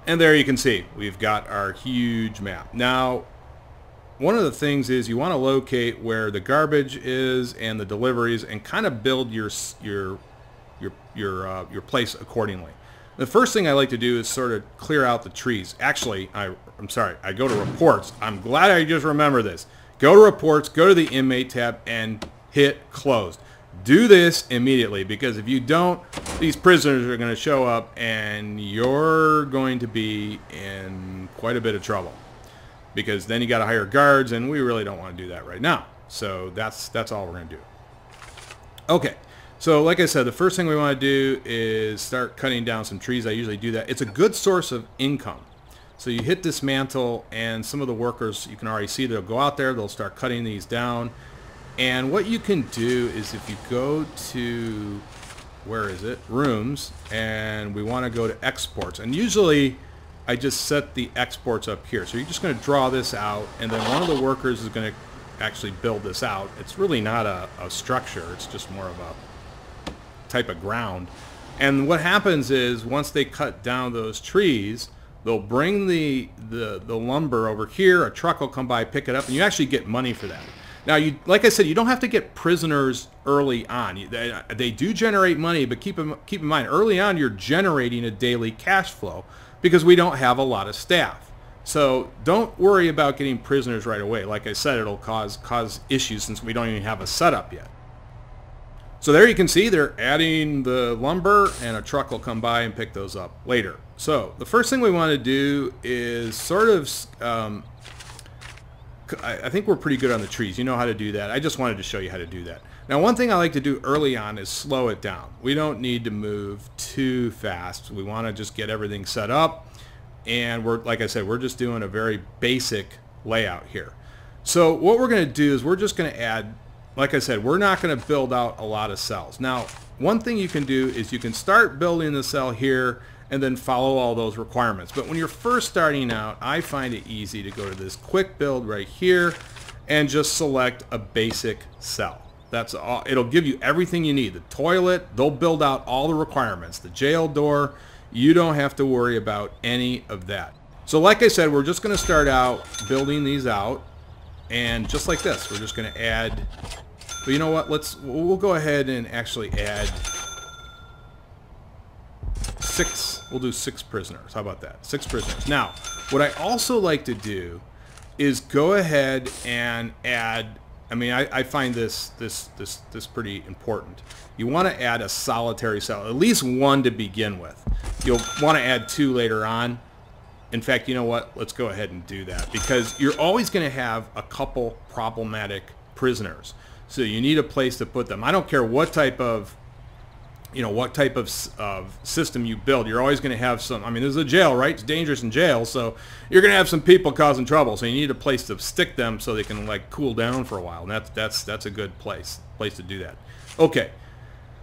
And there you can see we've got our huge map. Now, one of the things is you want to locate where the garbage is and the deliveries, and kind of build your place accordingly. The first thing I like to do is sort of clear out the trees. Actually, I'm sorry, I go to reports. I'm glad I just remember this. Go to reports, go to the inmate tab, and hit closed. Do this immediately, because if you don't, these prisoners are going to show up and you're going to be in quite a bit of trouble, because then you got to hire guards, and we really don't want to do that right now. So that's all we're going to do. Okay, so like I said, the first thing we want to do is start cutting down some trees. I usually do that. It's a good source of income. So you hit dismantle, and some of the workers, you can already see, they'll go out there, they'll start cutting these down. And what you can do is, if you go to, where is it, rooms, and we want to go to exports, and usually I just set the exports up here. So you're just going to draw this out, and then one of the workers is going to actually build this out. It's really not a structure, it's just more of a type of ground. And what happens is, once they cut down those trees, they'll bring the lumber over here, a truck will come by, pick it up, and you actually get money for that. Now, like I said, you don't have to get prisoners early on. They do generate money, but keep in mind, early on you're generating a daily cash flow, because we don't have a lot of staff. So don't worry about getting prisoners right away. Like I said, it'll cause issues since we don't even have a setup yet. So there you can see they're adding the lumber, and a truck will come by and pick those up later. So the first thing we want to do is sort of, I think we're pretty good on the trees. You know how to do that. I just wanted to show you how to do that. Now, one thing I like to do early on is slow it down. We don't need to move too fast. We want to just get everything set up. And like I said, we're just doing a very basic layout here. So what we're going to do is we're just going to add, like I said, we're not going to build out a lot of cells. Now, one thing you can do is you can start building the cell here and then follow all those requirements. But when you're first starting out, I find it easy to go to this quick build right here and just select a basic cell. That's all. It'll give you everything you need. The toilet, they'll build out all the requirements. The jail door, you don't have to worry about any of that. So like I said, we're just going to start out building these out, and just like this, we're just going to add, but you know what, we'll go ahead and actually add 6. We'll do 6 prisoners. How about that? 6 prisoners. Now, what I also like to do is go ahead and add, I mean, I find this pretty important. You want to add a solitary cell, at least 1 to begin with. You'll want to add 2 later on. In fact, you know what? Let's go ahead and do that, because you're always going to have a couple problematic prisoners. So you need a place to put them. I don't care what type of, system you build. You're always going to have some, I mean, this is a jail, right? It's dangerous in jail, so you're going to have some people causing trouble. So you need a place to stick them so they can like cool down for a while. And that's a good place to do that. Okay.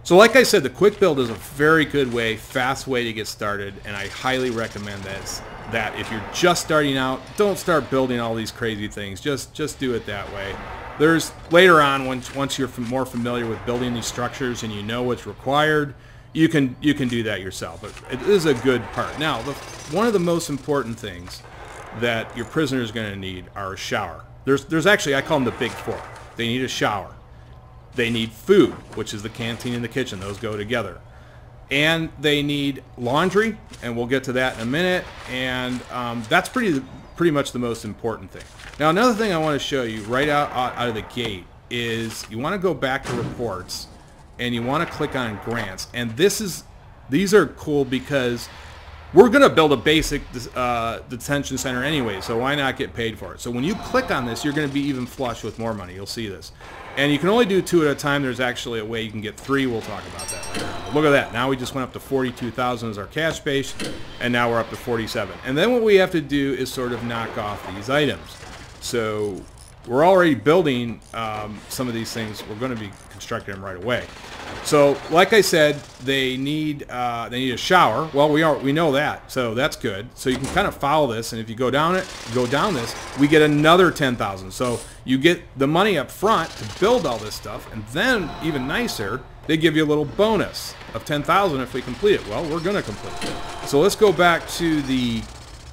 So like I said, the quick build is a very good way, fast way to get started, and I highly recommend that if you're just starting out, don't start building all these crazy things. Just do it that way. There's later on, once you're more familiar with building these structures and you know what's required, you can do that yourself. But it is a good part. Now, one of the most important things that your prisoner is going to need are a shower. There's actually, I call them the big 4. They need a shower. They need food, which is the canteen and the kitchen. Those go together. And they need laundry, and we'll get to that in a minute. And that's pretty much the most important thing. Now, another thing I want to show you right out of the gate is you want to go back to reports, and you want to click on grants. And these are cool because we're going to build a basic detention center anyway, so why not get paid for it? So when you click on this, you're going to be even flush with more money. You'll see this. And you can only do 2 at a time. There's actually a way you can get 3. We'll talk about that later on. But look at that. Now we just went up to 42,000 as our cash base, and now we're up to 47. And then what we have to do is sort of knock off these items. So we're already building some of these things. We're going to be constructing them right away. So, like I said, they need a shower. Well, we know that, so that's good. So you can kind of follow this, and if you go down this, we get another 10,000. So you get the money up front to build all this stuff, and then even nicer, they give you a little bonus of 10,000 if we complete it. Well, we're going to complete it. So let's go back to the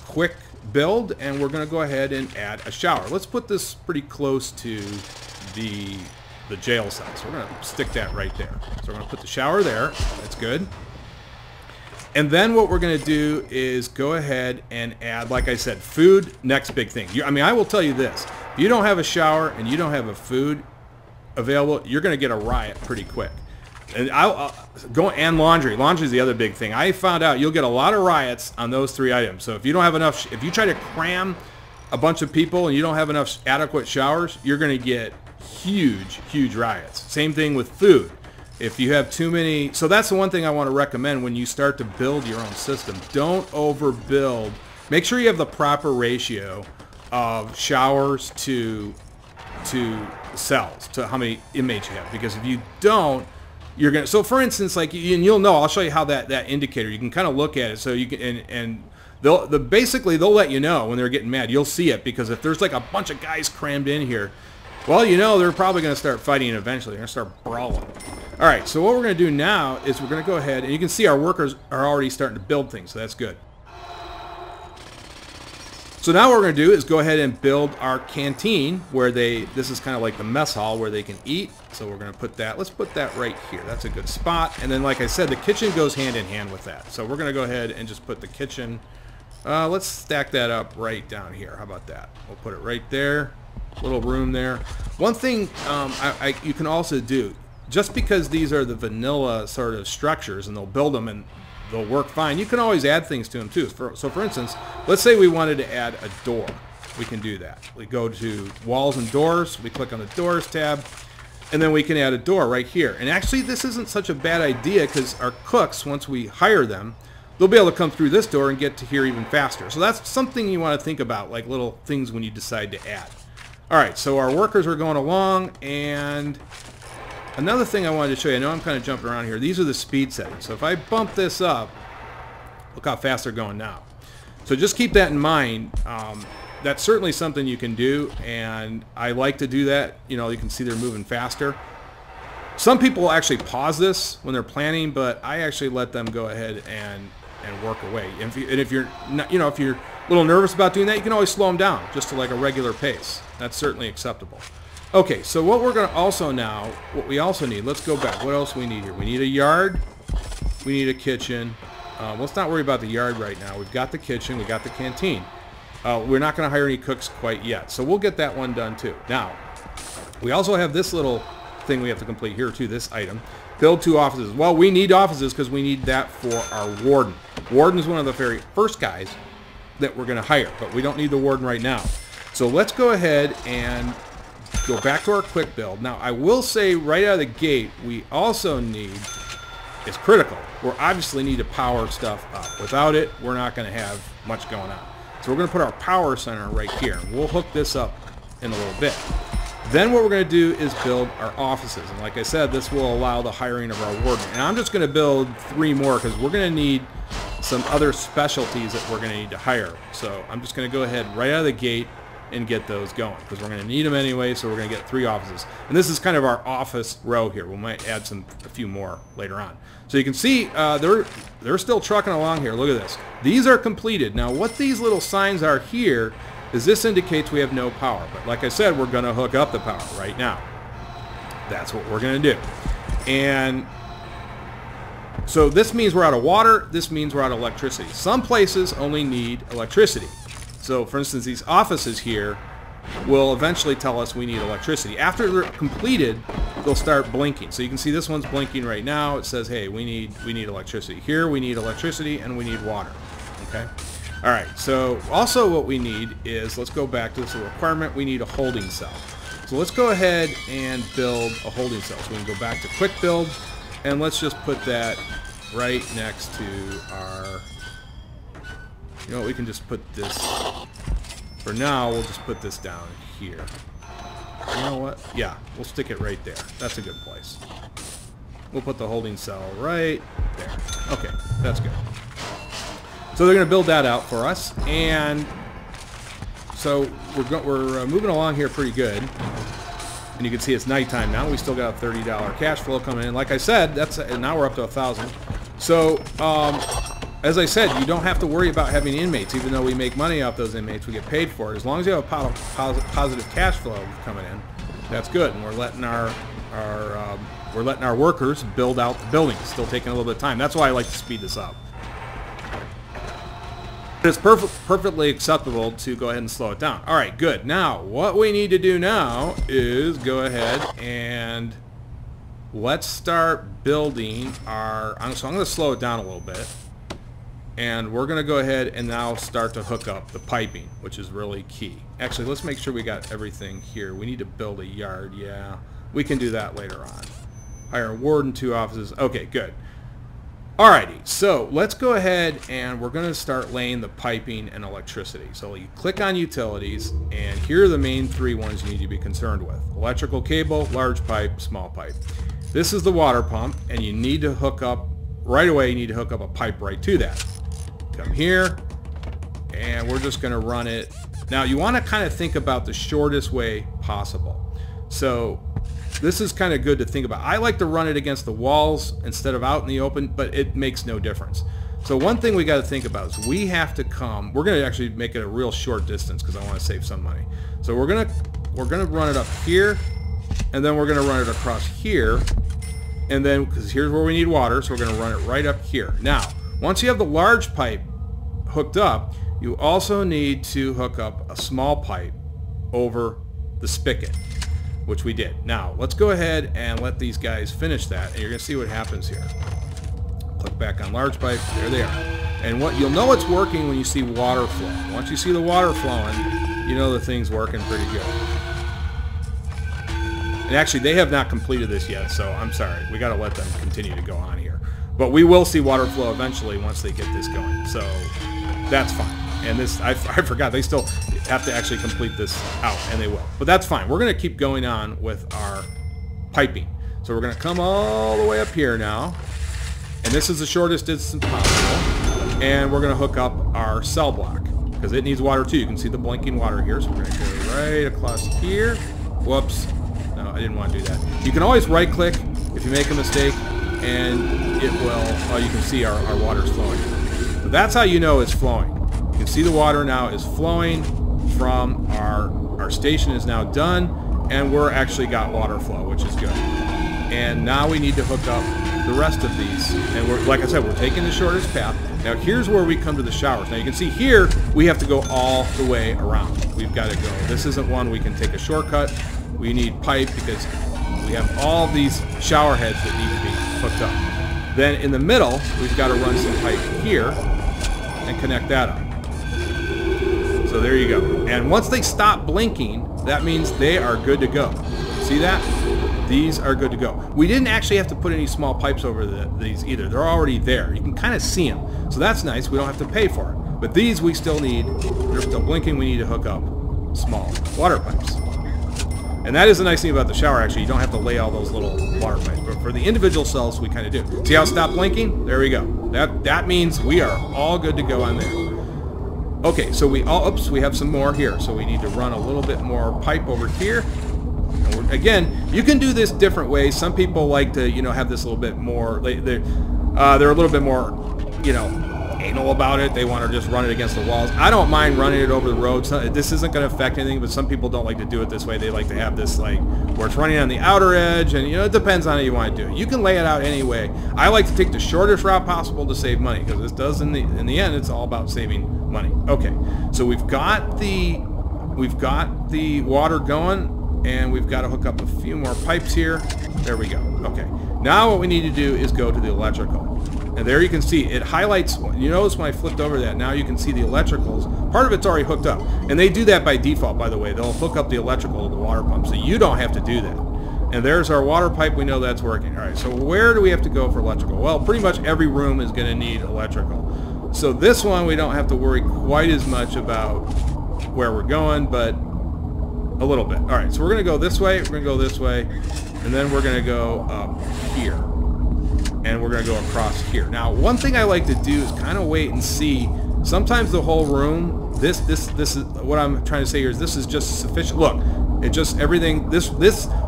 quick build, and we're going to go ahead and add a shower. Let's put this pretty close to the jail cell. So we're going to stick that right there. So we're going to put the shower there. That's good. And then what we're going to do is go ahead and add, like I said, food, next big thing. I mean, I will tell you this. If you don't have a shower and you don't have a food available, you're going to get a riot pretty quick. And and laundry. Laundry is the other big thing. I found out you'll get a lot of riots on those 3 items. So if you don't have enough, if you try to cram a bunch of people and you don't have enough adequate showers, you're going to get huge riots. Same thing with food. If you have too many, so that's the one thing I want to recommend when you start to build your own system. Don't overbuild. Make sure you have the proper ratio of showers to cells, to how many inmates you have. Because if you don't, you're gonna. So for instance, like, and you'll know. I'll show you how that indicator. You can kind of look at it. So you can and basically they'll let you know when they're getting mad. You'll see it because if there's like a bunch of guys crammed in here, well, you know they're probably going to start fighting eventually. They're going to start brawling. All right. So what we're going to do now is we're going to go ahead, and you can see our workers are already starting to build things. So that's good. So now what we're going to do is go ahead and build our canteen where this is kind of like the mess hall where they can eat. So we're going to put that, let's put that right here. That's a good spot. And then like I said, the kitchen goes hand in hand with that. So we're going to go ahead and just put the kitchen, let's stack that up right down here. How about that? We'll put it right there, little room there. One thing you can also do, just because these are the vanilla sort of structures and they'll build them and they'll work fine, you can always add things to them too. So for instance, let's say we wanted to add a door. We can do that. We go to walls and doors, we click on the doors tab, and then we can add a door right here. And actually this isn't such a bad idea because our cooks, once we hire them, they'll be able to come through this door and get to here even faster. So that's something you want to think about, like little things when you decide to add. All right, so our workers are going along, and another thing I wanted to show you, I know I'm kind of jumping around here, these are the speed settings. So if I bump this up, look how fast they're going now. So just keep that in mind. That's certainly something you can do, and I like to do that. You know, you can see they're moving faster. Some people will actually pause this when they're planning, but I actually let them go ahead and work away. And if you're not, you know, if you're a little nervous about doing that, you can always slow them down just to like a regular pace. That's certainly acceptable. Okay, so what we're going to also now, what we also need, let's go back. What else do we need here? We need a yard. We need a kitchen. Let's not worry about the yard right now. We've got the kitchen. We've got the canteen. We're not going to hire any cooks quite yet, so we'll get that one done too. Now, we also have this little thing we have to complete here too, this item. Build 2 offices. Well, we need offices because we need that for our warden. Warden is one of the very first guys that we're going to hire, but we don't need the warden right now. So let's go ahead and go back to our quick build. Now, I will say right out of the gate, we also need, it's critical, we obviously need to power stuff up. Without it, we're not going to have much going on. So we're going to put our power center right here. We'll hook this up in a little bit. Then what we're going to do is build our offices. And like I said, this will allow the hiring of our warden. And I'm just going to build 3 more because we're going to need some other specialties that we're going to need to hire. So I'm just going to go ahead right out of the gate and get those going because we're going to need them anyway. So we're going to get 3 offices. And this is kind of our office row here. We might add a few more later on. So you can see they're still trucking along here. Look at this. These are completed. Now what these little signs are here is this indicates we have no power. But like I said, we're going to hook up the power right now. That's what we're going to do. And so this means we're out of water. This means we're out of electricity. Some places only need electricity. So for instance, these offices here will eventually tell us we need electricity. After they're completed, they'll start blinking. So you can see this one's blinking right now. It says, hey, we need electricity. Here we need electricity and we need water. Okay? All right, so also what we need is, let's go back to this requirement, we need a holding cell. So let's go ahead and build a holding cell. So we can go back to quick build, and let's just put that right next to our, you know, we can just put this For now, we'll just put this down here. You know what? Yeah, we'll stick it right there. That's a good place. We'll put the holding cell right there. Okay, that's good. So they're going to build that out for us, and so we're moving along here pretty good. And you can see it's nighttime now. We still got a $30 cash flow coming in. Like I said, now we're up to 1,000. So as I said, you don't have to worry about having inmates, even though we make money off those inmates. We get paid for it. As long as you have a positive cash flow coming in, that's good. And we're letting our workers build out the building. It's still taking a little bit of time. That's why I like to speed this up. It's perfectly acceptable to go ahead and slow it down. All right, good. Now, what we need to do now is go ahead and let's start building our... So I'm going to slow it down a little bit. And we're going to go ahead and now start to hook up the piping, which is really key. Actually, let's make sure we got everything here. We need to build a yard. Yeah, we can do that later on. Hire a warden, 2 offices. Okay, good. Alrighty, so let's go ahead and we're going to start laying the piping and electricity. So you click on utilities, and here are the main 3 ones you need to be concerned with. Electrical cable, large pipe, small pipe. This is the water pump, and you need to hook up, right away you need to hook up a pipe right to that. Come here, and we're just going to run it. Now you want to kind of think about the shortest way possible. So this is kind of good to think about. I like to run it against the walls instead of out in the open, but it makes no difference. So one thing we got to think about is we have to come. We're going to actually make it a real short distance because I want to save some money. So we're gonna run it up here, and then we're going to run it across here, and then because here's where we need water, so we're going to run it right up here. Now, once you have the large pipe hooked up, you also need to hook up a small pipe over the spigot, which we did. Now, let's go ahead and let these guys finish that, and you're going to see what happens here. Click back on large pipe. There they are. And what you'll know it's working when you see water flow. Once you see the water flowing, you know the thing's working pretty good. And actually, they have not completed this yet, so I'm sorry. We got to let them continue to go on here. But we will see water flow eventually once they get this going. So that's fine. And this, I forgot, they still have to actually complete this out, and they will. But that's fine. We're going to keep going on with our piping. So we're going to come all the way up here now. And this is the shortest distance possible. And we're going to hook up our cell block because it needs water too. You can see the blinking water here. So we're going to go right across here. Whoops. No, I didn't want to do that. You can always right click if you make a mistake, and it will, you can see our water's flowing. So that's how you know it's flowing. You can see the water now is flowing from our station is now done, and we're actually got water flow, which is good. And now we need to hook up the rest of these. And we're, like I said, we're taking the shortest path. Now here's where we come to the showers. Now you can see here, we have to go all the way around. We've got to go. This isn't one we can take a shortcut. We need pipe because we have all these shower heads that need to be hooked up. Then in the middle, we've got to run some pipe here and connect that up. So there you go. And once they stop blinking, that means they are good to go. See that? These are good to go. We didn't actually have to put any small pipes over these either. They're already there. You can kind of see them. So that's nice. We don't have to pay for it. But these we still need. They're still blinking. We need to hook up small water pipes. And that is the nice thing about the shower, actually. You don't have to lay all those little water pipes. But for the individual cells, we kind of do. See how it stopped blinking? There we go. That means we are all good to go on there. Okay, so we have some more here. So we need to run a little bit more pipe over here. And again, you can do this different ways. Some people like to, have this a little bit more. They're a little bit more, anal about it. They want to just run it against the walls. I don't mind running it over the road. This isn't going to affect anything, but some people don't like to do it this way. They like to have this where it's running on the outer edge, and it depends on how you want to do it. You can lay it out anyway. I like to take the shortest route possible to save money because this does in the end it's all about saving money. Okay, so we've got the water going, and we've got to hook up a few more pipes here. There we go. Okay, now what we need to do is go to the electrical. And there you can see it highlights. You notice when I flipped over that, now you can see the electricals. Part of it's already hooked up. And they do that by default, by the way. They'll hook up the electrical to the water pump, so you don't have to do that. And there's our water pipe. We know that's working. All right, so where do we have to go for electrical? Well, pretty much every room is going to need electrical. So this one we don't have to worry quite as much about where we're going, but a little bit. All right, so we're going to go this way, we're going to go this way, and then we're going to go up here. And we're going to go across here. Now, one thing I like to do is kind of wait and see. Sometimes the whole room, this is what I'm trying to say here is this is just sufficient. Look, it just everything,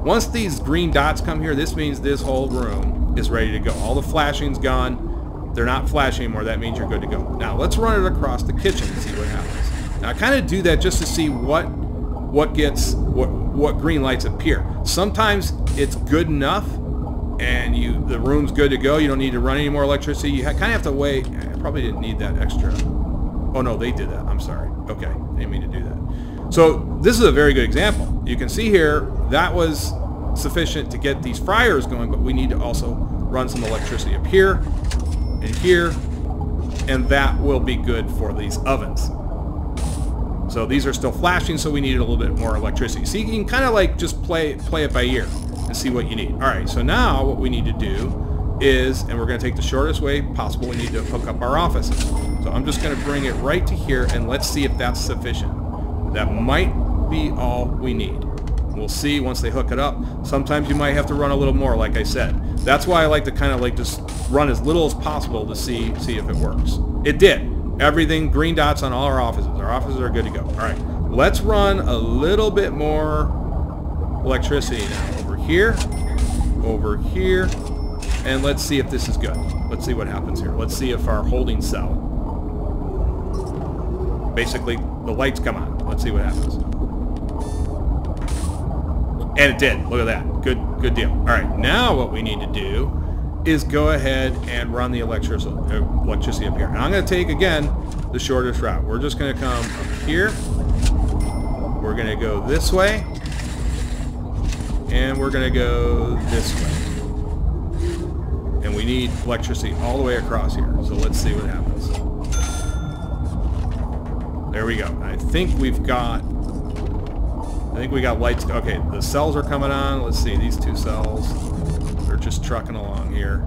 once these green dots come here, this means this whole room is ready to go. All the flashing's gone. They're not flashing anymore. That means you're good to go. Now, let's run it across the kitchen and see what happens. Now, I kind of do that just to see what green lights appear. Sometimes it's good enough and the room's good to go. You don't need to run any more electricity. You kind of have to wait. I probably didn't need that extra. Oh no, they did that. I'm sorry. Okay, I didn't mean to do that. So this is a very good example. You can see here that was sufficient to get these fryers going, but we need to also run some electricity up here and here, and that will be good for these ovens. So these are still flashing, so we need a little bit more electricity. So you can kind of like just play it by ear and see what you need. All right, so now what we need to do is, and we're going to take the shortest way possible, we need to hook up our offices. So I'm just going to bring it right to here, and let's see if that's sufficient. That might be all we need. We'll see once they hook it up. Sometimes you might have to run a little more, like I said. That's why I like to kind of like just run as little as possible to see if it works. It did. Everything, green dots on all our offices. Our offices are good to go. All right, let's run a little bit more electricity now. Over here, and let's see if this is good. Let's see what happens here. Let's see if our holding cell, basically the lights come on. Let's see what happens. And it did. Look at that. Good deal. All right, now what we need to do is go ahead and run the electricity up here. And I'm going to take, again, the shortest route. We're just going to come up here. We're going to go this way. And we're going to go this way. And we need electricity all the way across here. So let's see what happens. There we go. I think we got lights. Okay, the cells are coming on. Let's see, these two cells. They're just trucking along here.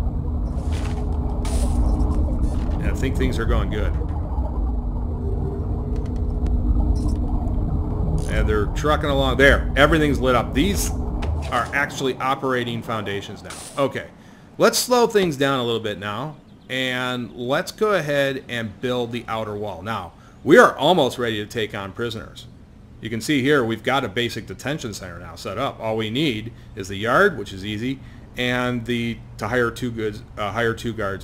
And I think things are going good. And they're trucking along. There, everything's lit up. These are actually operating foundations now. Okay, let's slow things down a little bit now, and let's go ahead and build the outer wall. Now, we are almost ready to take on prisoners. You can see here we've got a basic detention center now set up. All we need is the yard, which is easy, and to hire two guards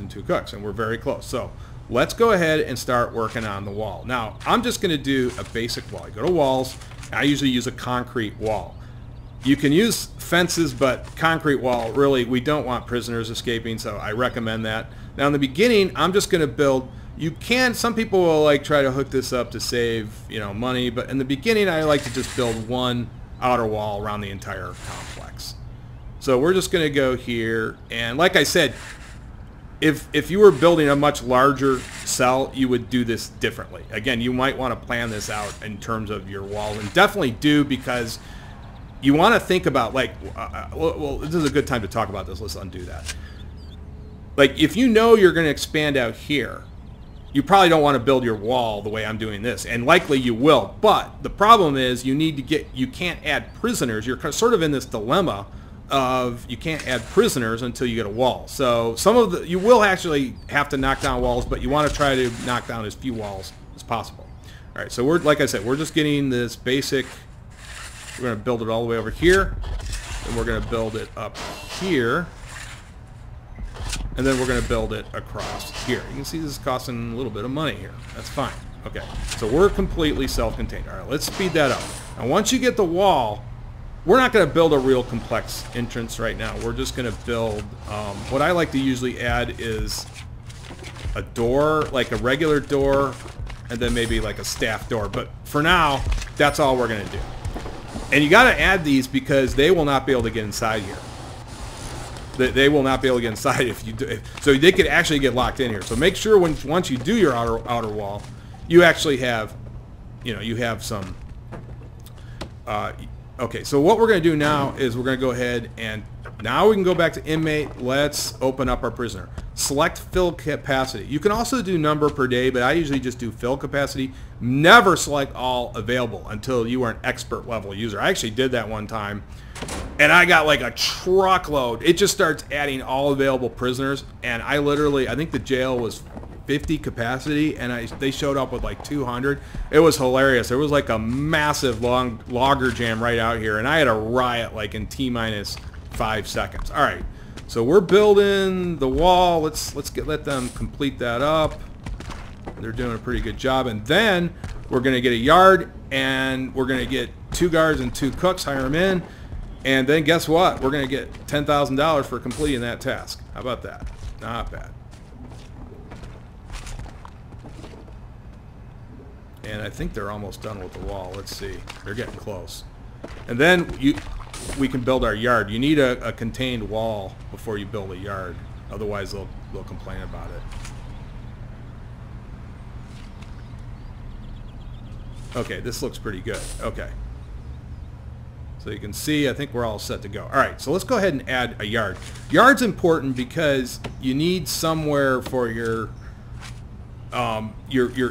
and 2 cooks, and we're very close. So let's go ahead and start working on the wall. Now, I'm just going to do a basic wall. You go to walls. I usually use a concrete wall. You can use fences, but concrete wall, really, we don't want prisoners escaping, so I recommend that. Now, in the beginning, I'm just going to build. Some people will like try to hook this up to save, money, but in the beginning, I like to just build one outer wall around the entire complex. So we're just going to go here, and like I said, if you were building a much larger cell, you would do this differently. Again, you might want to plan this out in terms of your wall, and definitely do, because you want to think about, like, well, this is a good time to talk about this. Let's undo that. Like, if you know you're going to expand out here, you probably don't want to build your wall the way I'm doing this, and likely you will. But the problem is you can't add prisoners. You're sort of in this dilemma of you can't add prisoners until you get a wall. So you will actually have to knock down walls, but you want to try to knock down as few walls as possible. All right, so like I said, we're just getting this basic. We're going to build it all the way over here, and we're going to build it up here, and then we're going to build it across here. You can see this is costing a little bit of money here. That's fine. Okay, so we're completely self-contained. All right, let's speed that up. Now, once you get the wall, we're not going to build a real complex entrance right now. We're just going to build, what I like to usually add is a door, like a regular door, and then maybe like a staff door. But for now, that's all we're going to do. And you got to add these because they will not be able to get inside here. They will not be able to get inside if you do. So they could actually get locked in here. So make sure once you do your outer wall, you actually have, you have some. Okay, so what we're going to do now is we're going to go ahead and now we can go back to inmate. Let's open up our prisoner. select fill capacity. You can also do number per day, but I usually just do fill capacity. Never select all available until you are an expert level user. I actually did that one time, and I got like a truckload. It just starts adding all available prisoners, and I think the jail was 50 capacity, and they showed up with like 200. It was hilarious. There was like a massive long logger jam right out here, and I had a riot like in T-minus 5 seconds. All right, so we're building the wall. Let them complete that up. They're doing a pretty good job, and then we're gonna get a yard, and we're gonna get 2 guards and 2 cooks, hire them in, and then guess what? We're gonna get $10,000 for completing that task. How about that? Not bad. And I think they're almost done with the wall. Let's see. They're getting close. And then we can build our yard. You need a contained wall before you build a yard. Otherwise, they'll complain about it. Okay, this looks pretty good. Okay. So you can see, I think we're all set to go. All right, so let's go ahead and add a yard. Yard's important because you need somewhere for your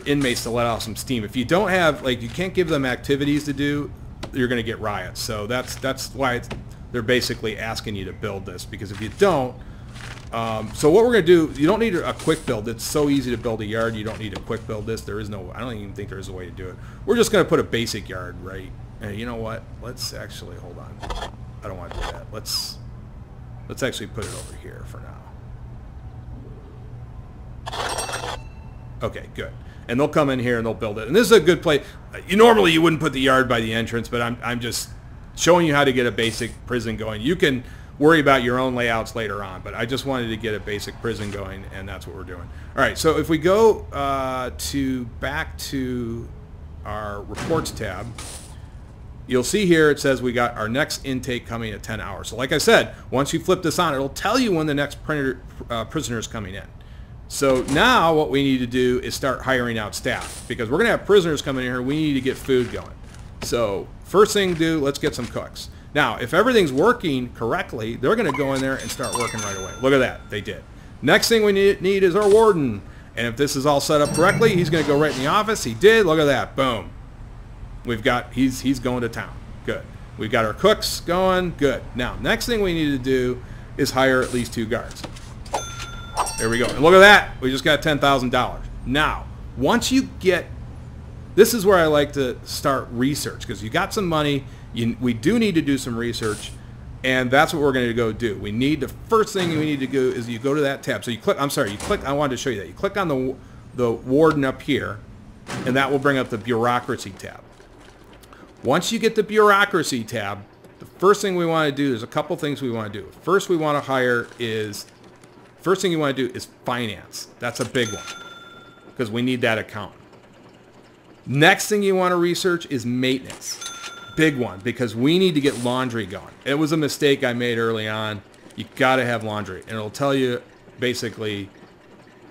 inmates to let off some steam. If you don't have, like, you can't give them activities to do, you're going to get riots. So that's why they're basically asking you to build this, because if you don't, so what we're going to do, you don't need a quick build. It's so easy to build a yard. You don't need to quick build this. There is no, I don't even think there's a way to do it. We're just going to put a basic yard, right? And you know what? Let's actually, hold on. I don't want to do that. Let's actually put it over here for now. Okay, good. And they'll come in here and they'll build it. And this is a good place. Normally you wouldn't put the yard by the entrance, but I'm just showing you how to get a basic prison going. You can worry about your own layouts later on, but I just wanted to get a basic prison going, and that's what we're doing. All right, so if we go back to our reports tab, you'll see here it says we got our next intake coming at 10 hours. So like I said, once you flip this on, it'll tell you when the next prisoner is coming in. So now what we need to do is start hiring out staff, because we're going to have prisoners coming in here. We need to get food going. So first thing to do, let's get some cooks. Now, if everything's working correctly, they're going to go in there and start working right away. Look at that. They did. Next thing we need is our warden. And if this is all set up correctly, he's going to go right in the office. He did. Look at that. Boom. We've got, he's going to town. Good. We've got our cooks going. Good. Now, next thing we need to do is hire at least 2 guards. There we go. And look at that. We just got $10,000. Now, once you get, this is where I like to start research, because you got some money. We do need to do some research, and that's what we're going to go do. We need, the first thing we need to do is you go to that tab. So you click, I wanted to show you that. You click on the warden up here, and that will bring up the Bureaucracy tab. Once you get the Bureaucracy tab, the first thing we want to do, there's a couple things we want to do. First we want to hire is, first thing you want to do is finance. That's a big one, because we need that account. Next thing you want to research is maintenance. Big one, because we need to get laundry going. It was a mistake I made early on. You got to have laundry, and it'll tell you basically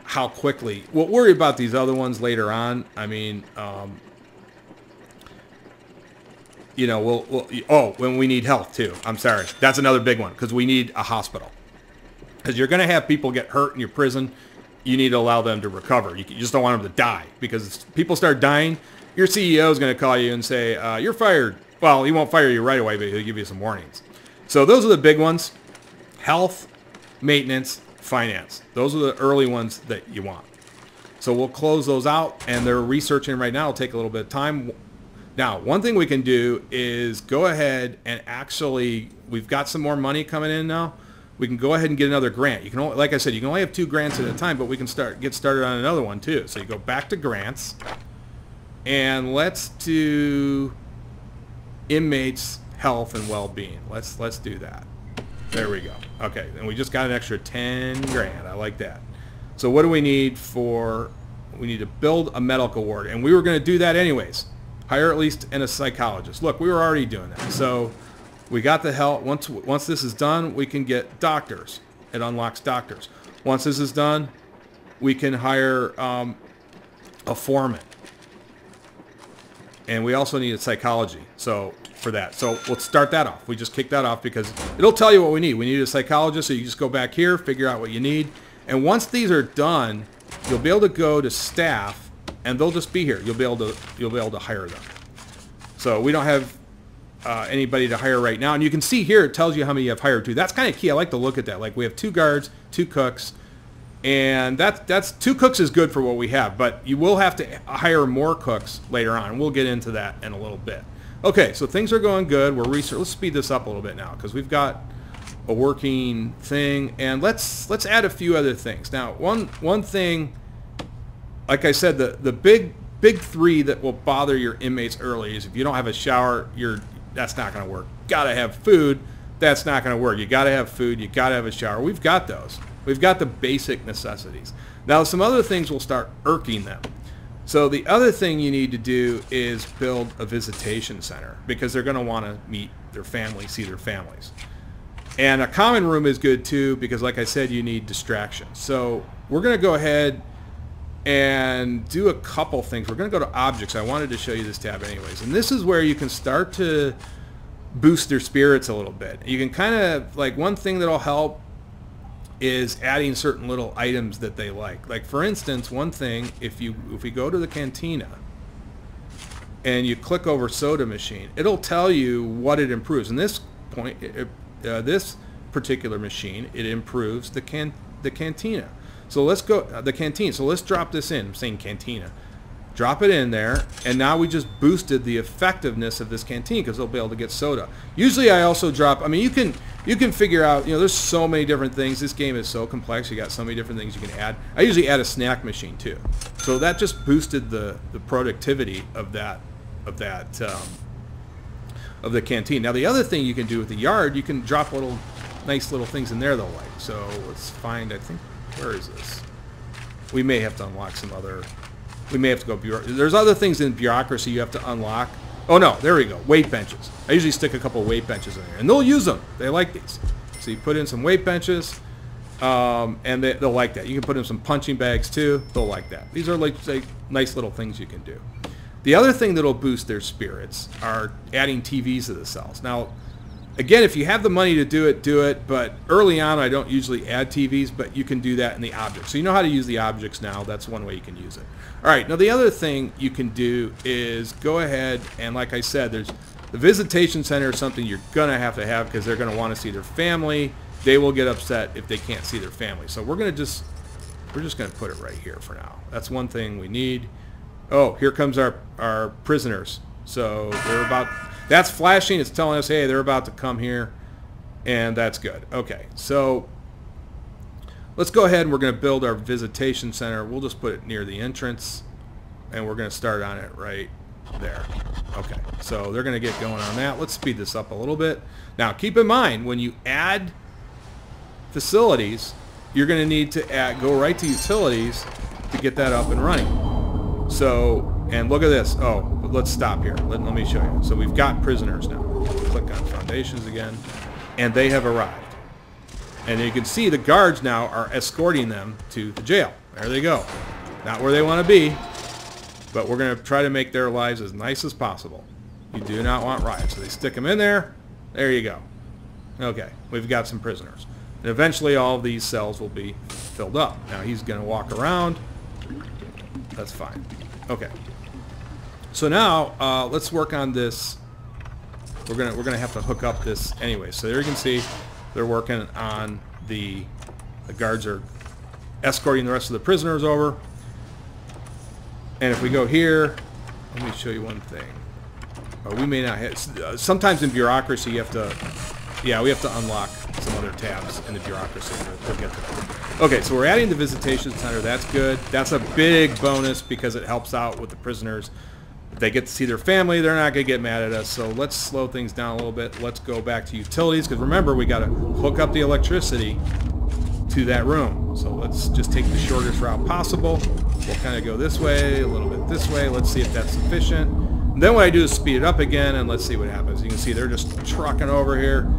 how quickly. We'll worry about these other ones later on. I mean, you know, when we need health too. I'm sorry, that's another big one, because we need a hospital. Because you're going to have people get hurt in your prison. You need to allow them to recover. You just don't want them to die, because if people start dying, your CEO is going to call you and say, you're fired. Well, he won't fire you right away, but he'll give you some warnings. So those are the big ones: health, maintenance, finance. Those are the early ones that you want. So we'll close those out, and they're researching right now. It'll take a little bit of time. Now, one thing we can do is go ahead and actually, we've got some more money coming in now. We can go ahead and get another grant. You can only, like I said, you can only have 2 grants at a time, but we can get started on another one too. So you go back to grants, and let's do inmates, health, and well-being. Let's do that. There we go. Okay, and we just got an extra 10 grand. I like that. So what do we need for? We need to build a medical ward, and we were going to do that anyways. Hire at least a psychologist. Look, we were already doing that. So we got the help. Once this is done, we can get doctors. It unlocks doctors. Once this is done, we can hire a foreman. And we also need a psychology. So for that. So let's start that off. We just kick that off because it'll tell you what we need. We need a psychologist. So you just go back here, figure out what you need. And once these are done, you'll be able to go to staff, and they'll just be here. You'll be able to hire them. So we don't have anybody to hire right now, and you can see here it tells you how many you have hired too. That's kind of key. I like to look at that. Like we have 2 guards, 2 cooks, and that's 2 cooks is good for what we have, but you will have to hire more cooks later on. We'll get into that in a little bit. Okay, so things are going good. We're research. Let's speed this up a little bit now because we've got a working thing, and let's add a few other things. Now, one thing, like I said, the big 3 that will bother your inmates early is if you don't have a shower, that's not going to work. Gotta have food. That's not going to work. You got to have food. You got to have a shower. We've got those. We've got the basic necessities. Now, some other things will start irking them. So the other thing you need to do is build a visitation center because they're going to want to meet their families, see their families. And a common room is good too because, like I said, you need distractions. So we're going to go ahead and do a couple things. We're going to go to objects. I wanted to show you this tab anyways. And this is where you can start to boost their spirits a little bit. You can kind of, like, one thing that'll help is adding certain little items that they like. Like for instance, one thing, if we go to the cantina and you click over soda machine, it'll tell you what it improves. In this point, this particular machine, it improves the cantina. So let's go the canteen. So let's drop this in. I'm saying cantina. Drop it in there, and now we just boosted the effectiveness of this canteen because they'll be able to get soda. Usually I also drop, I mean, you can figure out, there's so many different things. This game is so complex. You got so many different things you can add. I usually add a snack machine too. So that just boosted the productivity of the canteen. Now the other thing you can do with the yard, you can drop nice little things in there they'll like. So let's find, I think, where is this? We may have to unlock some other. We may have to go there's other things in bureaucracy you have to unlock. Oh no, there we go. Weight benches. I usually stick a couple of weight benches in there, and they'll use them. They like these. So you put in some weight benches, and they'll like that. You can put in some punching bags too. They'll like that. These are like nice little things you can do. The other thing that'll boost their spirits are adding TVs to the cells. Now, again, if you have the money to do it, but early on I don't usually add TVs, but you can do that in the objects. So you know how to use the objects now. That's one way you can use it. All right, now the other thing you can do is go ahead and, like I said, there's the visitation center is something you're going to have because they're going to want to see their family. They will get upset if they can't see their family. So we're just going to put it right here for now. That's one thing we need. Oh, here comes our prisoners. So that's flashing. It's telling us, hey, they're about to come here, and that's good. Okay, so let's go ahead and we're going to build our visitation center. We'll just put it near the entrance, and we're going to start on it right there. Okay, so they're going to get going on that. Let's speed this up a little bit. Now, keep in mind, when you add facilities, you're going to need to go right to utilities to get that up and running. So, and look at this. Oh, let's stop here. Let me show you. So we've got prisoners now. Click on foundations again, and they have arrived. And you can see the guards now are escorting them to the jail. There they go. Not where they want to be, but we're going to try to make their lives as nice as possible. You do not want riots. So they stick them in there. There you go. Okay, we've got some prisoners. And eventually all of these cells will be filled up. Now he's going to walk around. That's fine. Okay. So now let's work on this. We're gonna have to hook up this anyway. So there you can see they're working on the guards are escorting the rest of the prisoners over. And if we go here, let me show you one thing. We may not have. Sometimes in bureaucracy you have to. Yeah, we have to unlock some other tabs in the bureaucracy. We'll get to that. Okay, so we're adding the visitation center. That's good. That's a big bonus because it helps out with the prisoners. If they get to see their family, they're not going to get mad at us. So let's slow things down a little bit. Let's go back to utilities because remember, we got to hook up the electricity to that room. So let's just take the shortest route possible. We'll kind of go this way, a little bit this way. Let's see if that's sufficient. And then what I do is speed it up again, and let's see what happens. You can see they're just trucking over here.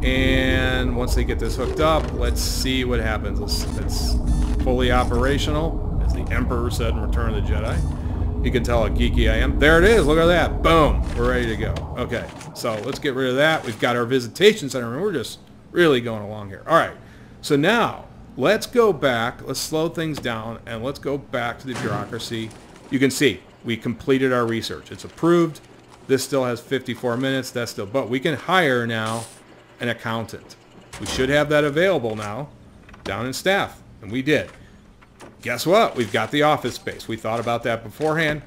And once they get this hooked up, let's see what happens. It's fully operational, as the Emperor said in Return of the Jedi. You can tell how geeky I am. There it is. Look at that. Boom. We're ready to go. Okay, so let's get rid of that. We've got our visitation center, and we're just really going along here. All right, so now let's go back. Let's slow things down, and let's go back to the bureaucracy. You can see we completed our research. It's approved. This still has 54 minutes. That's still, but we can hire now an accountant. We should have that available now down in staff, and we did. Guess what? We've got the office space. We thought about that beforehand.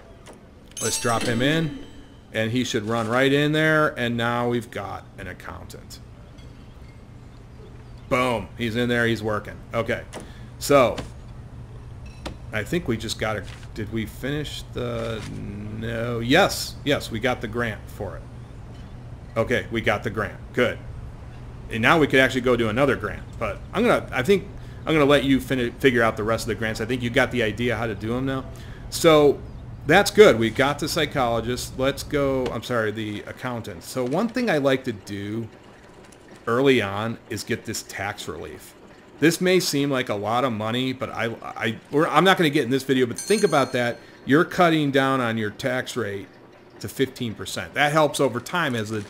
Let's drop him in, and he should run right in there, and now we've got an accountant. Boom. He's in there. He's working. Okay. So I think we just got to, did we finish the, no, yes, we got the grant for it. Okay, we got the grant. Good. And now we could actually go do another grant, but I think I'm going to let you figure out the rest of the grants. I think you got the idea how to do them now. So that's good. We got the psychologist. Let's go, I'm sorry, the accountant. So one thing I like to do early on is get this tax relief. This may seem like a lot of money, but I'm not going to get in this video, but think about that. You're cutting down on your tax rate to 15%. That helps over time as the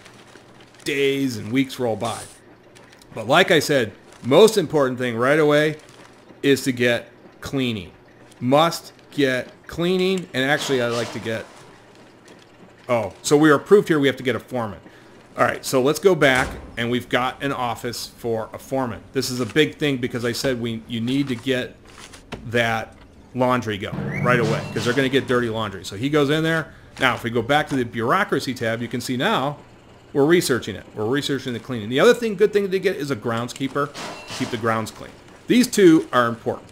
days and weeks roll by. But like I said, most important thing right away is to get cleaning. Must get cleaning, and actually I like to get, oh, so we are approved here, we have to get a foreman. All right, so let's go back, and we've got an office for a foreman. This is a big thing because I said you need to get that laundry going right away because they're going to get dirty laundry. So he goes in there. Now, if we go back to the bureaucracy tab, you can see now we're researching it. We're researching the cleaning. The other thing, good thing to get is a groundskeeper to keep the grounds clean. These two are important.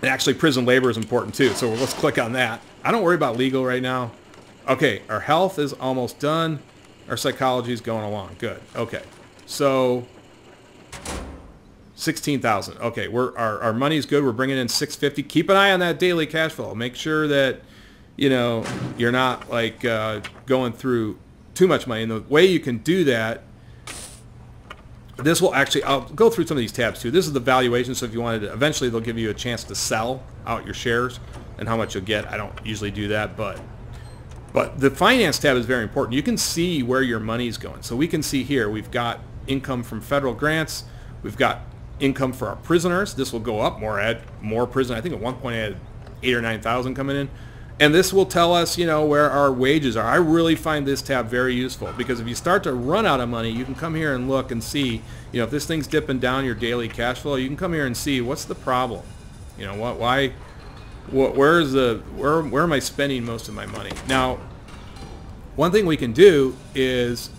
And actually, prison labor is important too. So let's click on that. I don't worry about legal right now. Okay, our health is almost done. Our psychology is going along. Good. Okay. So 16,000. Okay, our money's good. We're bringing in 650. Keep an eye on that daily cash flow. Make sure that you're not like going through too much money. And the way you can do that, this will actually, I'll go through some of these tabs too. This is the valuation. So if you wanted to, eventually they'll give you a chance to sell out your shares and how much you'll get. I don't usually do that, but the finance tab is very important. You can see where your money's going. So we can see here, we've got income from federal grants. We've got income for our prisoners. This will go up more prison. I think at one point I had 8,000 or 9,000 coming in. And this will tell us, where our wages are. I really find this tab very useful because if you start to run out of money, you can come here and look and see, if this thing's dipping down your daily cash flow, you can come here and see what's the problem. Where am I spending most of my money? Now, one thing we can do is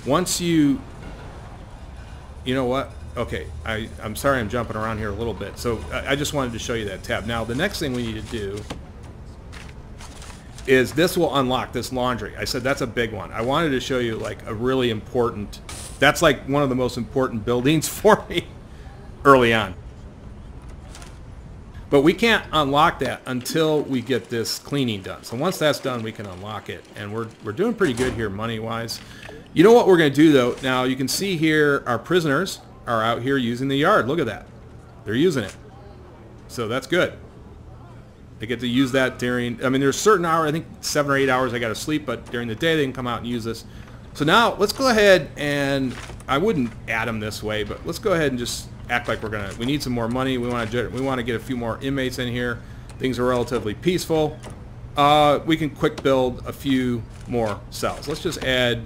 once you know what? Okay, I'm sorry I'm jumping around here a little bit. So I just wanted to show you that tab. Now, the next thing we need to do is this will unlock this laundry. I said that's a big one. I wanted to show you like a really important, that's like one of the most important buildings for me early on. But we can't unlock that until we get this cleaning done. So once that's done, we can unlock it. And we're doing pretty good here money-wise. You know what we're going to do, though? Now, you can see here our prisoners are out here using the yard. Look at that. They're using it. So that's good. They get to use that during, there's certain hours, I think 7 or 8 hours I got to sleep, but during the day they can come out and use this. So now let's go ahead and, I wouldn't add them this way, but let's go ahead and just act like we need some more money. We want to get a few more inmates in here. Things are relatively peaceful. We can quick build a few more cells. Let's just add,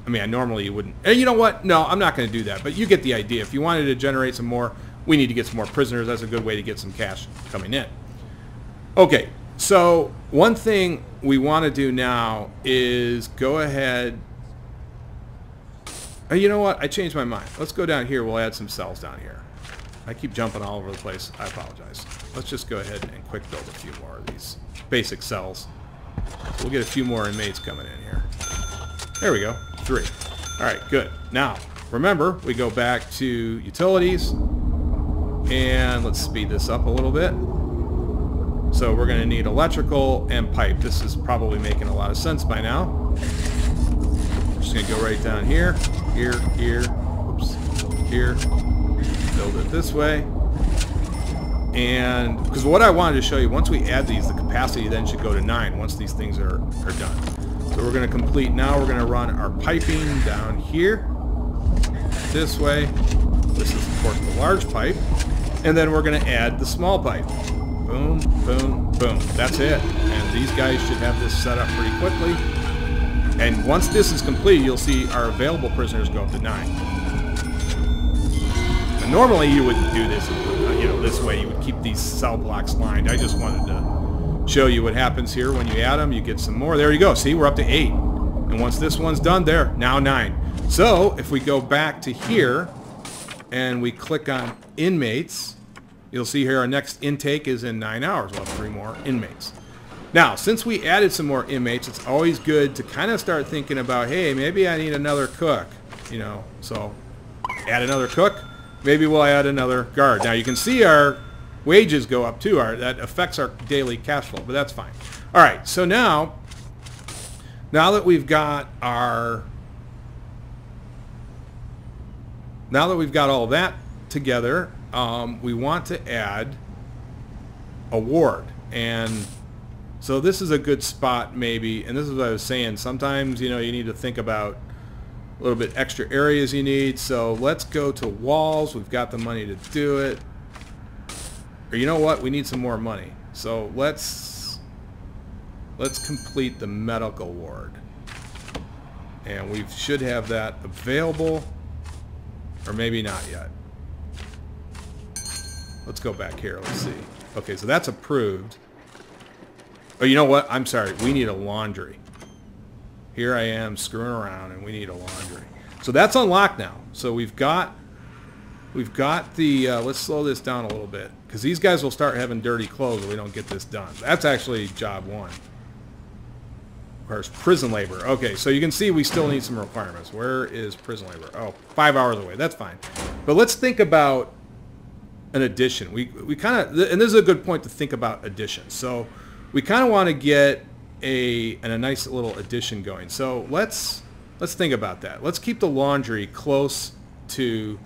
normally you wouldn't. And you know what? No, I'm not going to do that, but you get the idea. If you wanted to generate some more, we need to get some more prisoners. That's a good way to get some cash coming in. Okay, so one thing we want to do now is go ahead. You know what? I changed my mind. Let's go down here. We'll add some cells down here. I keep jumping all over the place. I apologize. Let's just go ahead and quick build a few more of these basic cells. We'll get a few more inmates coming in here. There we go. 3. All right, good. Now, remember, we go back to utilities. And let's speed this up a little bit. So we're going to need electrical and pipe. This is probably making a lot of sense by now. I'm just going to go right down here, here, oops, here, build it this way. And because what I wanted to show you, once we add these, the capacity then should go to 9 once these things are done. So we're going to complete, now we're going to run our piping down here, this way. This is course, the large pipe. And then we're going to add the small pipe. Boom, boom, boom. That's it. And these guys should have this set up pretty quickly. And once this is complete, you'll see our available prisoners go up to 9. And normally you wouldn't do this, this way. You would keep these cell blocks lined. I just wanted to show you what happens here when you add them. You get some more. There you go. See, we're up to 8. And once this one's done, there, now 9. So if we go back to here and we click on inmates, you'll see here our next intake is in 9 hours. We'll have 3 more inmates. Now, since we added some more inmates, it's always good to kind of start thinking about, hey, maybe I need another cook, so add another cook. Maybe we'll add another guard. Now, you can see our wages go up too. That affects our daily cash flow, but that's fine. All right, so now that we've got all that together, we want to add a ward. And so this is a good spot maybe, and this is what I was saying. Sometimes, you need to think about a little bit extra areas you need. So let's go to walls. We've got the money to do it. Or you know what? We need some more money. So let's complete the medical ward. And we should have that available. Or maybe not yet. Let's go back here. Let's see. Okay, so that's approved. Oh, you know what? I'm sorry. We need a laundry. Here I am screwing around, and we need a laundry. So that's unlocked now. So we've got the, let's slow this down a little bit, because these guys will start having dirty clothes if we don't get this done. That's actually job 1. Of course, prison labor. Okay, so you can see we still need some requirements. Where is prison labor? Oh, 5 hours away. That's fine. But let's think about an addition. We kind of, and this is a good point to think about additions. So we kind of want to get a nice little addition going. So let's think about that. Let's keep the laundry close to,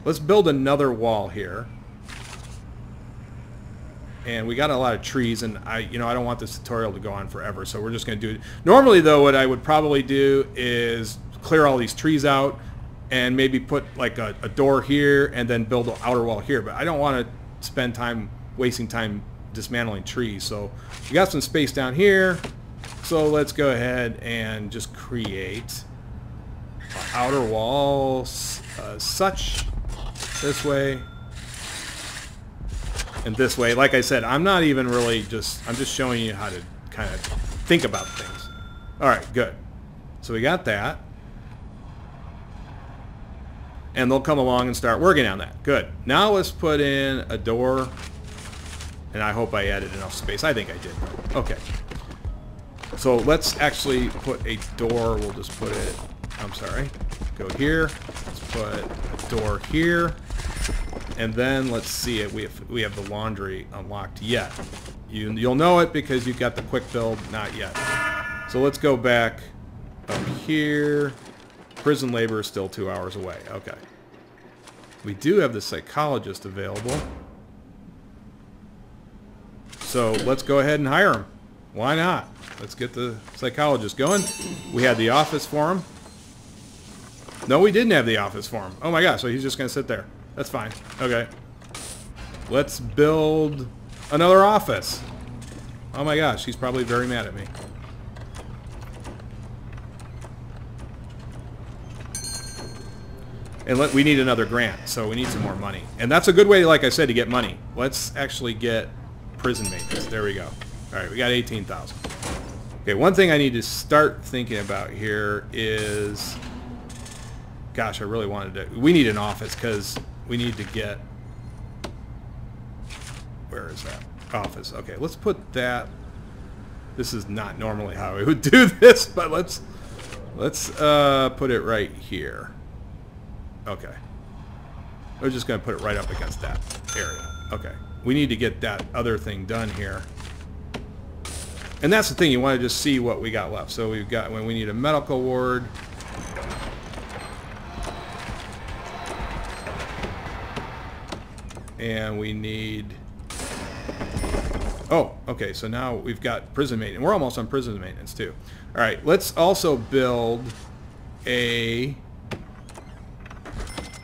let's build another wall here. And we got a lot of trees, and I don't want this tutorial to go on forever, so we're just going to do it. Normally, though, what I would probably do is clear all these trees out and maybe put like a door here and then build an outer wall here. But I don't want to spend time wasting time dismantling trees. So we got some space down here. So let's go ahead and just create an outer wall such this way. And this way, like I said, I'm not even really I'm just showing you how to kind of think about things. All right, good. So we got that. And they'll come along and start working on that. Good. Now let's put in a door. And I hope I added enough space. I think I did. Okay. So let's actually put a door. We'll just put it, I'm sorry. Go here. Let's put a door here. And then let's see it. We have the laundry unlocked yet. You'll know it because you've got the quick build, not yet. So let's go back up here. Prison labor is still 2 hours away. Okay. We do have the psychologist available. So let's go ahead and hire him. Why not? Let's get the psychologist going. We had the office for him. No, we didn't have the office for him. Oh my gosh, so he's just going to sit there. That's fine. Okay. Let's build another office. Oh my gosh, he's probably very mad at me. And we need another grant, so we need some more money. And that's a good way, like I said, to get money. Let's actually get prison maintenance. There we go. All right, we got 18,000. Okay, one thing I need to start thinking about here is, gosh, I really wanted to, we need an office because we need to get, where is that? Office. Okay, let's put that, this is not normally how we would do this, but let's put it right here. Okay. We're just going to put it right up against that area. Okay. We need to get that other thing done here. And that's the thing, you want to just see what we got left. So we've got, when we need a medical ward. And we need, oh, okay, so now we've got prison maintenance. We're almost on prison maintenance too. All right, let's also build a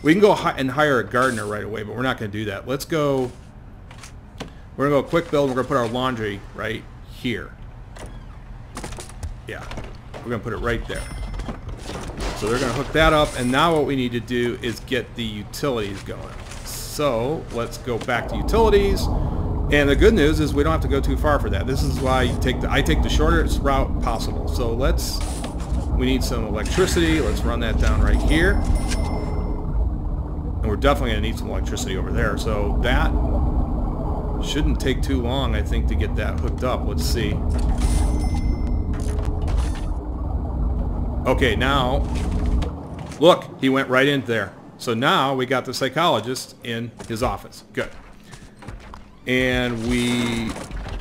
We can go and hire a gardener right away, but we're not going to do that. Let's go. We're going to go quick build. We're going to put our laundry right here. Yeah, we're going to put it right there. So they're going to hook that up, and now what we need to do is get the utilities going. So let's go back to utilities, and the good news is we don't have to go too far for that. This is why I take the shortest route possible. So we need some electricity. Let's run that down right here, and we're definitely going to need some electricity over there. So that shouldn't take too long, I think, to get that hooked up. Let's see. Okay, now, look, he went right in there. So now we got the psychologist in his office. Good. And we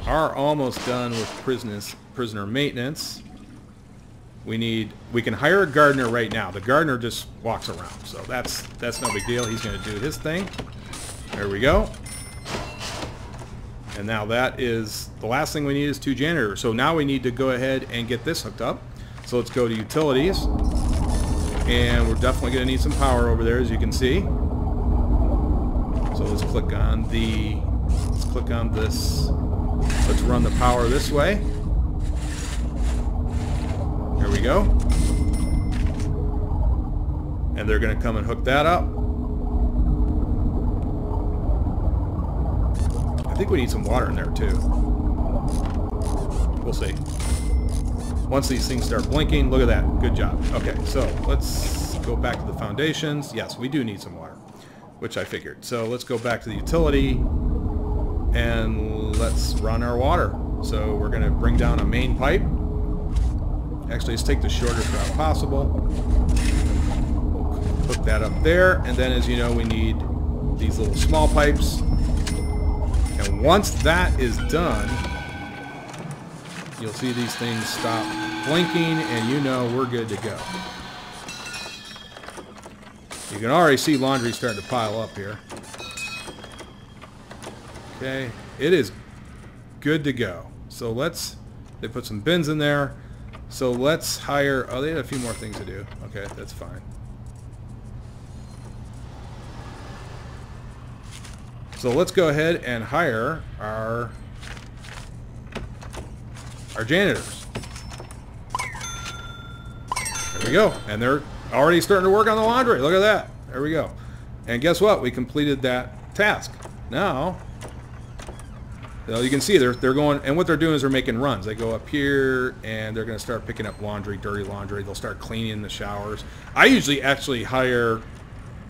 are almost done with prisoner maintenance. We can hire a gardener right now. The gardener just walks around, so that's no big deal. He's going to do his thing. There we go. And now that is, the last thing we need is 2 janitors. So now we need to go ahead and get this hooked up. So let's go to utilities, and we're definitely going to need some power over there, as you can see. So let's click on this. Let's run the power this way. There we go. And they're going to come and hook that up. I think we need some water in there too. We'll see. Once these things start blinking, look at that. Good job. Okay, so let's go back to the foundations. Yes, we do need some water, which I figured. So let's go back to the utility, and let's run our water. So we're going to bring down a main pipe. Actually, let's take the shortest route possible. We'll hook that up there, and then, as you know, we need these little small pipes. And once that is done, you'll see these things stop blinking, and you know we're good to go. You can already see laundry starting to pile up here. Okay, it is good to go. So they put some bins in there. So let's hire, oh, they had a few more things to do. Okay, that's fine. So let's go ahead and hire our janitors. There we go. And they're already starting to work on the laundry. Look at that. There we go. And guess what? We completed that task. Now, you can see they're going, and what they're doing is they're making runs. They go up here, and they're going to start picking up laundry, dirty laundry. They'll start cleaning the showers. I usually actually hire,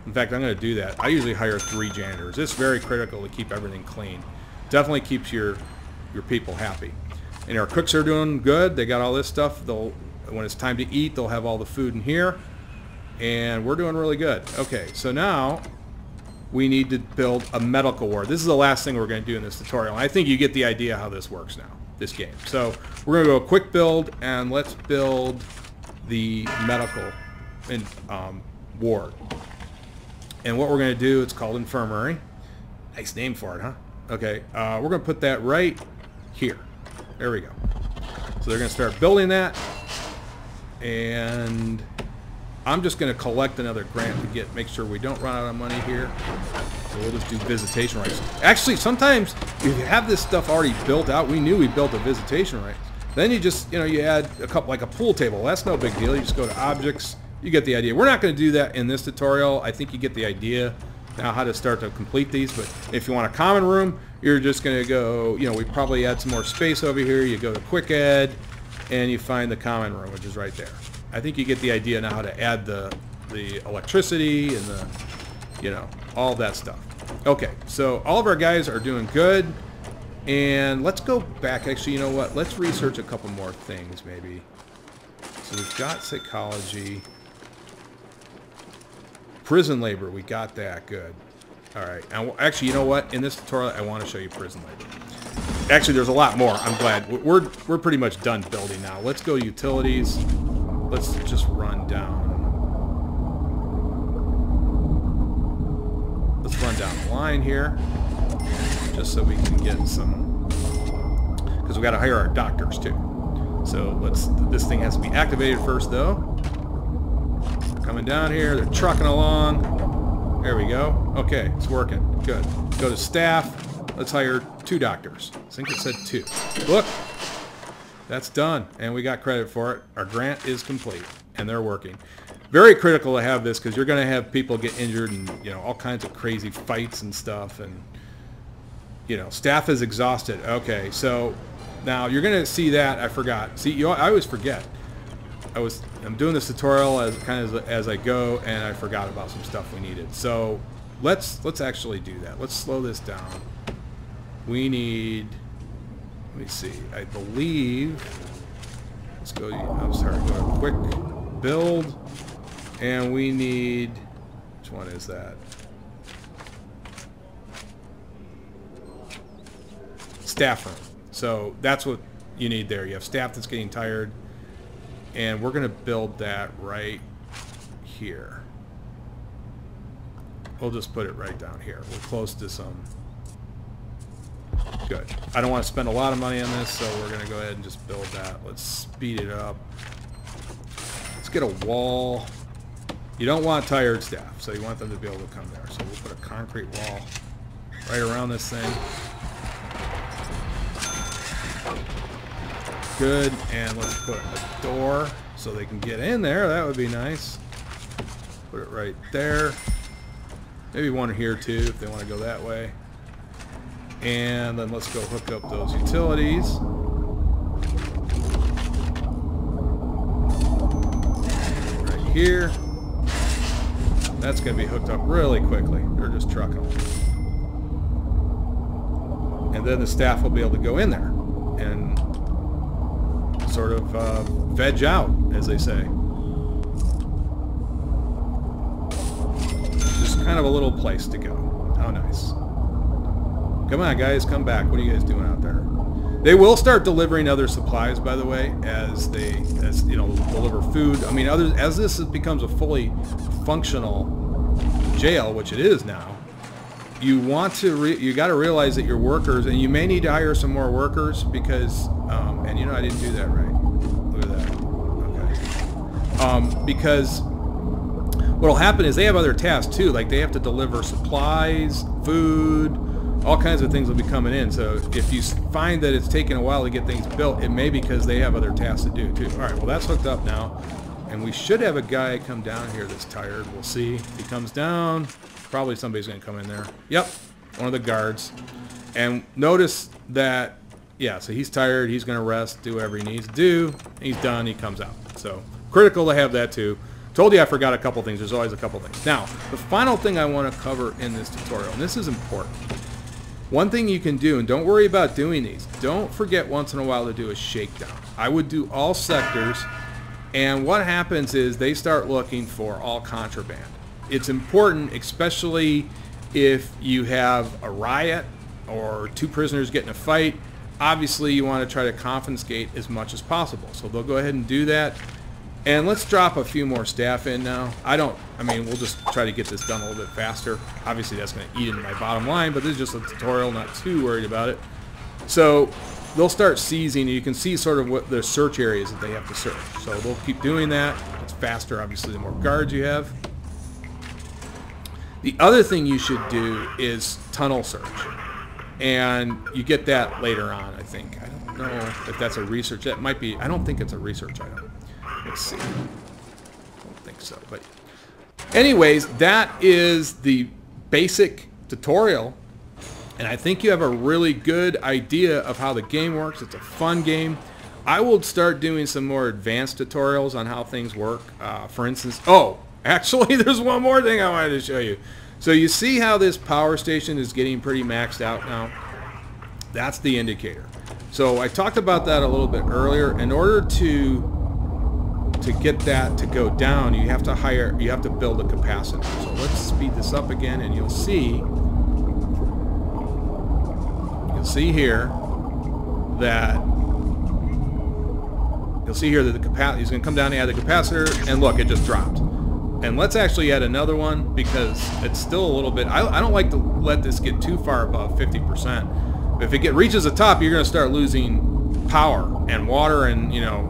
in fact, I'm going to do that. I usually hire 3 janitors. It's very critical to keep everything clean. Definitely keeps your people happy. And our cooks are doing good. They got all this stuff. When it's time to eat, they'll have all the food in here. And we're doing really good. Okay, so now we need to build a medical ward. This is the last thing we're going to do in this tutorial. I think you get the idea how this works now, this game. So we're going to go quick build, and let's build the medical ward. And what we're going to do, it's called Infirmary. Nice name for it, huh? Okay, we're going to put that right here. There we go. So they're going to start building that, and I'm just going to collect another grant to make sure we don't run out of money here. So we'll just do visitation rights. Actually, sometimes if you have this stuff already built out, we knew we built a visitation rights. Then you just, you add a couple, like a pool table. That's no big deal. You just go to objects. You get the idea. We're not going to do that in this tutorial. I think you get the idea now how to start to complete these. But if you want a common room, you're just going to go, we probably add some more space over here. You go to Quick Ed, and you find the common room, which is right there. I think you get the idea now how to add the electricity and all that stuff. Okay, so all of our guys are doing good. And let's go back. Actually, you know what? Let's research a couple more things, maybe. So we've got psychology. Prison labor, we got that. Good. All right. And actually, you know what? In this tutorial, I want to show you prison labor. Actually, there's a lot more. I'm glad. We're pretty much done building now. Let's go utilities. Let's just run down. Let's run down the line here, just so we can get some, because we got to hire our doctors too. So this thing has to be activated first though. They're coming down here, they're trucking along. There we go. Okay, it's working. Good. Go to staff. Let's hire 2 doctors. I think it said 2. Look, that's done, and we got credit for it. Our grant is complete, and they're working. Very critical to have this because you're going to have people get injured and, you know, all kinds of crazy fights and stuff, and, you know, staff is exhausted. Okay, so now you're going to see that. I forgot. See, I always forget. I'm doing this tutorial as I go, and I forgot about some stuff we needed. So let's actually do that. Let's slow this down. We need, let me see, I believe, let's go, I'm sorry, go to quick build, and we need, which one is that? Staff room. So that's what you need there. You have staff that's getting tired, and we're going to build that right here. We'll just put it right down here. We're close to some. Good. I don't want to spend a lot of money on this, so we're going to go ahead and just build that. Let's speed it up. Let's get a wall. You don't want tired staff, so you want them to be able to come there. So we'll put a concrete wall right around this thing. Good. And let's put a door so they can get in there. That would be nice. Put it right there. Maybe one here too if they want to go that way. And then let's go hook up those utilities. Right here. That's going to be hooked up really quickly. They're just trucking them. And then the staff will be able to go in there and sort of veg out, as they say. Just kind of a little place to go. How nice. Come on, guys, come back. What are you guys doing out there? They will start delivering other supplies, by the way, as you know, deliver food. I mean, as this becomes a fully functional jail, which it is now, you got to realize that your workers, and you may need to hire some more workers because, and you know, I didn't do that right. Look at that. Okay. Because what'll happen is they have other tasks too, like they have to deliver supplies, food. All kinds of things will be coming in. So if you find that it's taking a while to get things built, it may be because they have other tasks to do too. All right, well, that's hooked up now. And we should have a guy come down here that's tired. We'll see. If he comes down, probably somebody's going to come in there. Yep, one of the guards. And notice that, yeah, so he's tired. He's going to rest, do whatever he needs to do. He's done. He comes out. So critical to have that too. Told you I forgot a couple things. There's always a couple things. Now, the final thing I want to cover in this tutorial, and this is important. One thing you can do, and don't worry about doing these, don't forget once in a while to do a shakedown. I would do all sectors, and what happens is they start looking for all contraband. It's important, especially if you have a riot or 2 prisoners get in a fight. Obviously, you want to try to confiscate as much as possible. So they'll go ahead and do that. And let's drop a few more staff in now. I mean, we'll just try to get this done a little bit faster. Obviously, that's going to eat into my bottom line, but this is just a tutorial, not too worried about it. So they'll start seizing. You can see sort of what the search areas that they have to search. So they'll keep doing that. It's faster, obviously, the more guards you have. The other thing you should do is tunnel search. And you get that later on, I think. I don't know if that's a research. That might be. I don't think it's a research item. Let's see. I don't think so. But anyways, that is the basic tutorial. And I think you have a really good idea of how the game works. It's a fun game. I will start doing some more advanced tutorials on how things work. For instance, actually, there's one more thing I wanted to show you. So you see how this power station is getting pretty maxed out now? That's the indicator. So I talked about that a little bit earlier. In order to get that to go down, you have to build a capacitor. So let's speed this up again, and you'll see here that the capacitor, he's going to come down and add the capacitor, and look, it just dropped. And let's actually add another one because it's still a little bit, I don't like to let this get too far above 50%. If it reaches the top, you're going to start losing power and water, and you know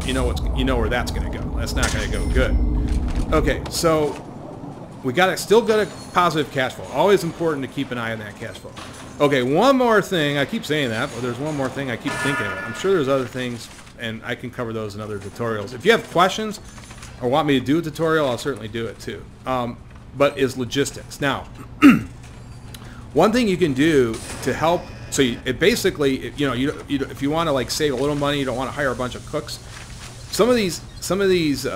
where that's going to go. That's not going to go good. Okay, so we still got a positive cash flow. Always important to keep an eye on that cash flow. Okay, one more thing. I keep saying that, but there's one more thing I keep thinking of. I'm sure there's other things, and I can cover those in other tutorials. If you have questions or want me to do a tutorial, I'll certainly do it too. But is logistics. Now, one thing you can do to help, so it basically, you know, if you want to like save a little money, you don't want to hire a bunch of cooks. Some of these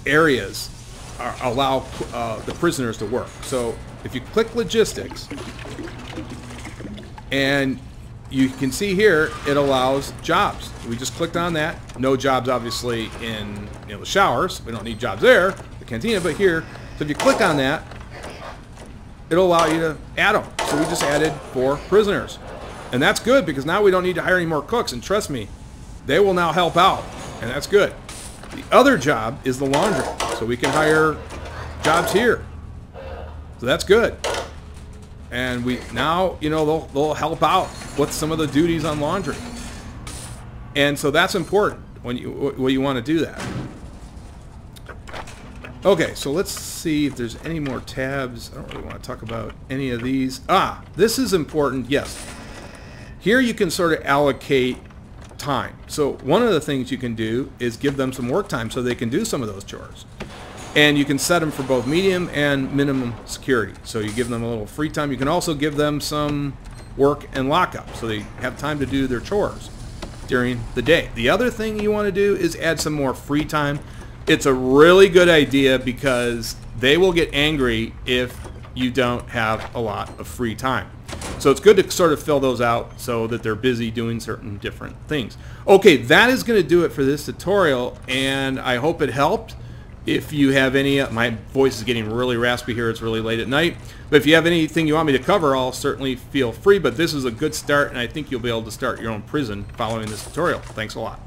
areas allow the prisoners to work. So if you click logistics, and you can see here it allows jobs. We just clicked on that. No jobs obviously in the showers. We don't need jobs there, the cantina, but here. So if you click on that, it'll allow you to add them. So we just added 4 prisoners. And that's good because now we don't need to hire any more cooks. And trust me, they will now help out. And that's good. The other job is the laundry. So we can hire jobs here. So that's good. And we now, they'll help out with some of the duties on laundry. And so that's important when you want to do that. Okay, so let's see if there's any more tabs. I don't really want to talk about any of these. This is important, yes. Here you can sort of allocate time. So one of the things you can do is give them some work time so they can do some of those chores. And you can set them for both medium and minimum security. So you give them a little free time. You can also give them some work and lockup so they have time to do their chores during the day. The other thing you want to do is add some more free time. It's a really good idea because they will get angry if you don't have a lot of free time. So it's good to sort of fill those out so that they're busy doing certain different things. Okay, that is going to do it for this tutorial, and I hope it helped. If you have any, my voice is getting really raspy here, it's really late at night, but if you have anything you want me to cover, I'll certainly feel free, but this is a good start, and I think you'll be able to start your own prison following this tutorial. Thanks a lot.